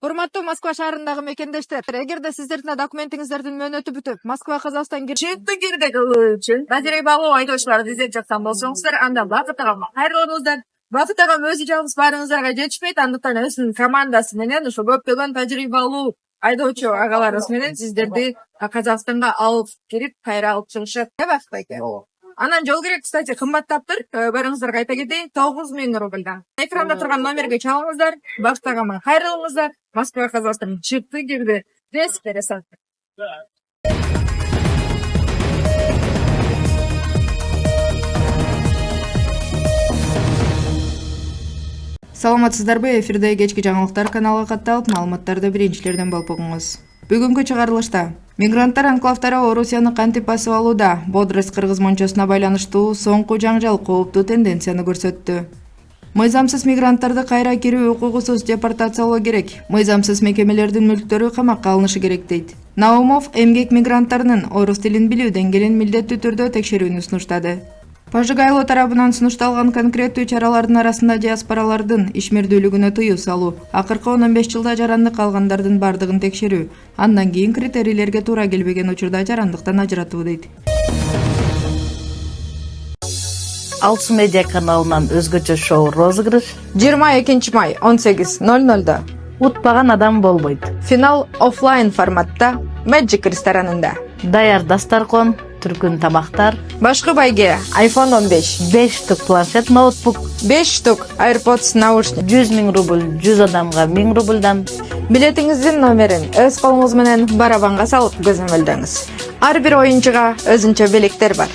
Урматтуу Москва шаарындагы мекендештер, эгерде сиздердин документиңиздердин мөөнөтү бүтүп, Москва Казакстан Чыкты кирдек ылуу үчүн тажрыйбалуу айдоочуларды издеп жаткан болсоңуздар, анда Бакыт агама кайрылыңыздар. Бакыт агам өзү жалгыз баарыңыздарга жетишпейт, андыктан өзүнүн командасы менен ушу көптөгөн тажрыйбалуу айдоочу агаларыбыз менен сиздерди Казакстанга алып кирип, кайра алып чыгышат. Бакыт байке. Анан жол керек, кстати, кымбаттаптыр. Барыңыздарга айта кетейин, 9000 рубльдан. Экранда турган номерге чалыңыздар, Бакыт агама кайрылыңыздар. Москва Казакстан чыкты кирди. Дес пересат. Саламатсыздарбы, эфирде кечки жаңылыктар каналы катталып, маалыматтарды биринчилерден болуп угуңуз. Бүгүнкү чыгарылышта мигранттар анклавдары Орусияны кантип басып алууда, Бодрость кыргыз мончосуна байланыштуу соңку жаңжал кооптуу тенденцияны көрсөттү. Мыйзамсыз мигранттарды кайра кирүү укугусуз депортациялоо керек. Мыйзамсыз мекемелердин мүлктөрү камакка алынышы керек дейт. Наумов эмгек мигранттарынын орус тилин билүүдөн келен милдеттүү түрдө текшерүүнү сунуштады. Пажигайло тарабынан сунушталган конкреттүү чаралардын арасында диаспоралардын ишмердүүлүгүнө тыюу салуу, акыркы 15 жылда жарандык алгандардын бардыгын текшерүү, андан кийин критерийлерге туура келбеген учурда жарандыктан ажыратуу дейт. Алчы медиа каналынан өзгөчө шоу розыгрыш 22 май 18:00 утпаган адам болбойт. Финал офлайн форматта Magic ресторанында. Даяр дастаркон, түркүн тамактар, Башкы байге iPhone 15, 5 штук планшет ноутбук, 5 штук AirPods наушник, 100 000 рубль 100 адамга 1000 рубльдан. Билетиңиздин номерин өз колуңуз менен барабанга салып көзөмөлдөңүз. Ар бир оюнчуга өзүнчө белектер бар.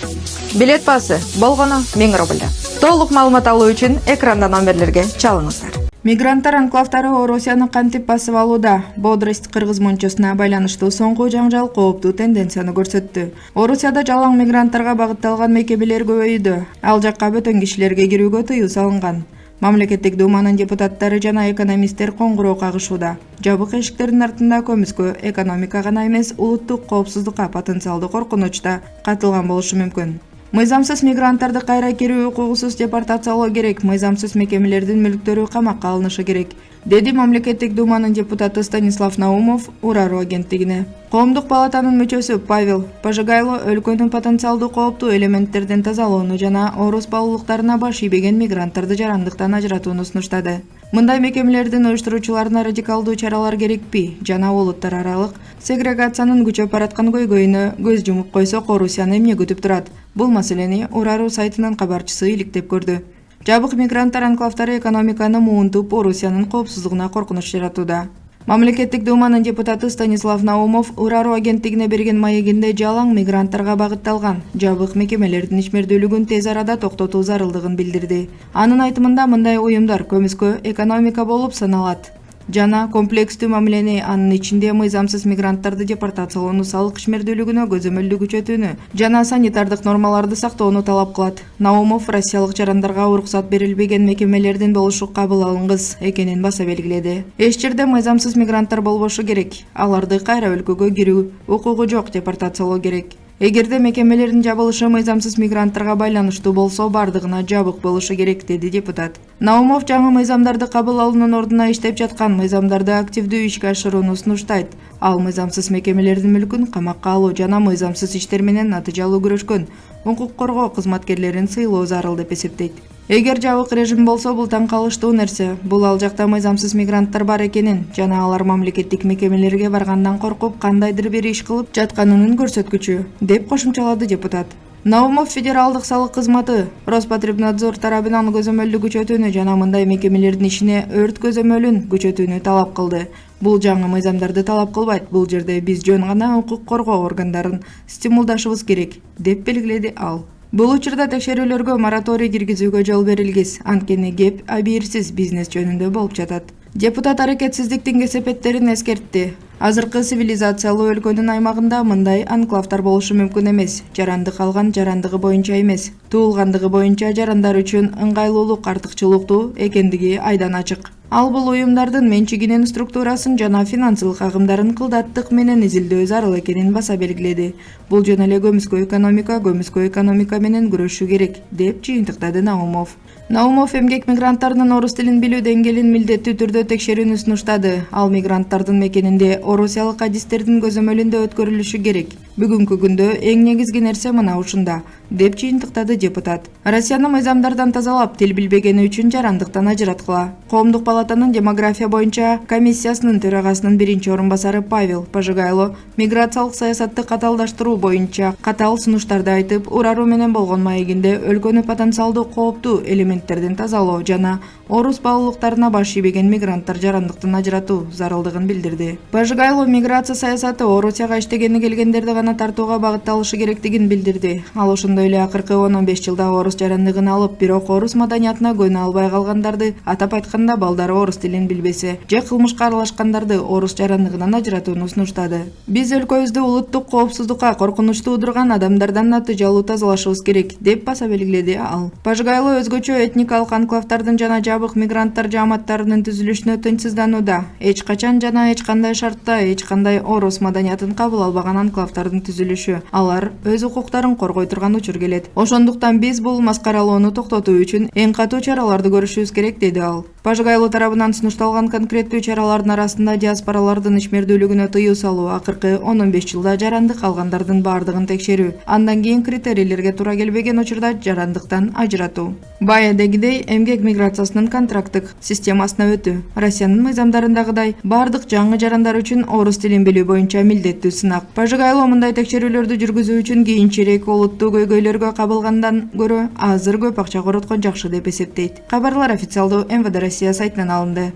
Билет басы болгону 1000 рубль. Толук маалымат алуу үчүн экранда номерлерге чалыңыздар. Мигранттар анклавдары Орусияны кантип басып алууда, Бодрость кыргыз мончосуна байланыштуу соңку жаңжал кооптуу тенденцияны көрсөттү. Орусияда жалаң мигранттарга багытталган мекемелер көбөйүүдө, ал жакка бөтөн кишилерге кирүүгө тыюу салынган. Мамлекеттик думанын депутаттары жана экономисттер коңгуроо кагышууда. Жабык эшиктердин артында көмүскө экономика гана эмес, улуттук коопсуздукка потенциалдуу коркунуч да катылган болушу мүмкүн. Мыйзамсыз мигранттарды кайра кирүү укугусуз депортациялоо керек, мыйзамсыз мекемелердин мүлктөрү камакка алынышы керек, деди мамлекеттик думанын депутаты Станислав Наумов Урару агенттигине. Коомдук палатанын мүчөсү Павел Пажигайло өлкөнүн потенциалдуу кооптуу элементтерден тазалоону жана орус баалуулуктарына баш ийбеген мигранттарды жарандыктан ажыратууну сунуштады. Мындай мекемелердин уюштуруучуларына радикалдуу чаралар керекпи жана улуттар аралык сегрегациянын күчөп бараткан көйгөйүнө көз жумуп койсок, Орусияны эмне күтүп турат? Бул маселени Урару сайтынын кабарчысы иликтеп көрдү. Жабык мигранттар анклавдары экономиканы муунтуп, Орусиянын коопсуздугуна коркунуч жаратууда. Мамлекеттик думанын депутаты Станислав Наумов Урару агенттигине берген маегинде жалаң мигранттарга багытталган жабык мекемелердин ишмердүүлүгүн тез арада токтотуу зарылдыгын билдирди. Анын айтымында мындай уюмдар көмүскө экономика болуп саналат жана комплекстүү мамилени, анын ичинде мыйзамсыз мигранттарды депортациялоону, салык ишмердүүлүгүнө көзөмөлдүү күчөтүүнү жана санитардык нормаларды сактоону талап кылат. Наумов Россиялык жарандарга уруксат берилбеген мекемелердин болушу кабыл алынгыс экенин баса белгиледи. Эч жерде мыйзамсыз мигранттар болбошу керек, аларды кайра өлкөгө кирүү укугу жок депортациялоо керек. Эгерде мекемелердин жабылышы мыйзамсыз мигранттарга байланыштуу болсо, бардыгына жабык болушу керек, деди депутат. Наумов жаңы мыйзамдарды кабыл алуунун ордуна иштеп жаткан мыйзамдарды активдүү ишке ашырууну сунуштайт. Ал мыйзамсыз мекемелердин мүлкүн камакка алуу жана мыйзамсыз иштер менен натыйжалуу күрөшкөн укук коргоо кызматкерлерин сыйлоо зарыл деп эсептейт. Эгер жабык режим болсо, бул таң калыштуу нерсе. Бул ал жакта мыйзамсыз мигранттар бар экенин жана алар мамлекеттик мекемелерге баргандан коркуп кандайдыр бир иш кылып жатканынын көрсөткүчү, деп кошумчалады депутат. Наумов федералдык салык кызматы Роспотребнадзор тарабынан көзөмөлдүү күчөтүүнү жана мындай мекемелердин ишине өрт көзөмөлүн күчөтүүнү талап кылды. Бул жаңы мыйзамдарды талап кылбайт, бул жерде биз жөн гана укук коргоо органдарын стимулдашыбыз керек, деп белгиледи ал. Бул учурда текшерүүлөргө мораторий киргизүүгө жол берилгис, анткени кеп абийирсиз бизнес жөнүндө болуп жатат. Депутат аракетсиздиктин кесепеттерин эскертти. Азыркы цивилизациялуу өлкөнүн аймагында мындай анклавдар болушу мүмкүн эмес. Жарандык алган жарандыгы боюнча эмес, туулгандыгы боюнча жарандар үчүн ыңгайлуулук артыкчылыктуу экендиги айдан ачык. Ал бул уюмдардын менчигинин структурасын жана финансылык агымдарын кылдаттык менен изилдөө зарыл экенин баса белгиледи. Бул жөн эле көмүскө экономика менен күрөшүү керек, деп жыйынтыктады Наумов. Наумов эмгек мигранттарынын орус тилин билүү деңгээлин милдеттүү түрдө текшерүүнү сунуштады. Ал мигранттардын мекенинде орусиялык адистердин көзөмөлүндө өткөрүлүшү керек. Бүгүнкү күндө эң негизги нерсе мына ушунда, деп жыйынтыктады депутат. Россияны мыйзамдардан тазалап, тил билбегени үчүн жарандыктан ажыраткыла. Коомдук палатанын демография боюнча комиссиясынын төрагасынын биринчи орун басары Павел Пожигайло миграциялык саясатты каталдаштыруу боюнча катаал сунуштарды айтып, ураруу менен болгон маегинде өлкөнү потенциалдуу кооптуу элементтерден тазалоо жана орус баалуулуктарына баш ийбеген мигранттар жарандыктан ажыратуу зарылдыгын билдирди. Пожигайло миграция саясаты Орусияга иштегени келгендерди гана тартууга багытталышы керектигин билдирди. Ал ошондой эле акыркы 10-15 жылда орус жарандыгын алып, бирок орус маданиятына көйнө албай калгандарды, атап айтканда балдары орус тилин билбесе, же кылмышка аралашкандарды орус жарандыгынан ажыратууну сунуштады. Биз өлкөбүздү улуттук коопсуздукка коркунуч туудурган адамдардан натыйжалуу тазалашыбыз керек, деп баса белгиледи ал. Пожигайло өзгөчө этникалык анклавдардын жана жабык мигранттар жааматтарынын түзүлүшүнө тынчсызданууда. Эч качан жана эч кандай шартта эч кандай орус маданиятын кабыл албаган анклавдардын түзүлүшү. Алар өз укуктарын коргой турган учур келет. Ошондуктан биз бул маскаралоону токтотуу үчүн эң катуу чараларды көрүшүбүз керек, деди ал. Пожигайло тарабынан сунушталган конкреттүү чаралардын арасында диаспоралардын ишмердүүлүгүнө тыюу салуу, акыркы 10-15 жылда жарандык алгандардын баардыгын текшерүү, андан кийин критерийлерге туура келбеген учурда жарандыктан ажыратуу. Баядегидей эмгек миграциясынын контракттык системасына өтүү. Россиянын мыйзамдарындагыдай баардык жаңы жарандар үчүн орус тилин билүү боюнча милдеттүү сынак. Пожигайло мындай текшерүүлөрдү жүргүзүү үчүн кийинчерээк олуттуу көйгөйлөргө кабылгандан көрө азыр көп акча короткон жакшы деп эсептейт. Кабарлар официалдуу МВД Россия сайтынан алынды.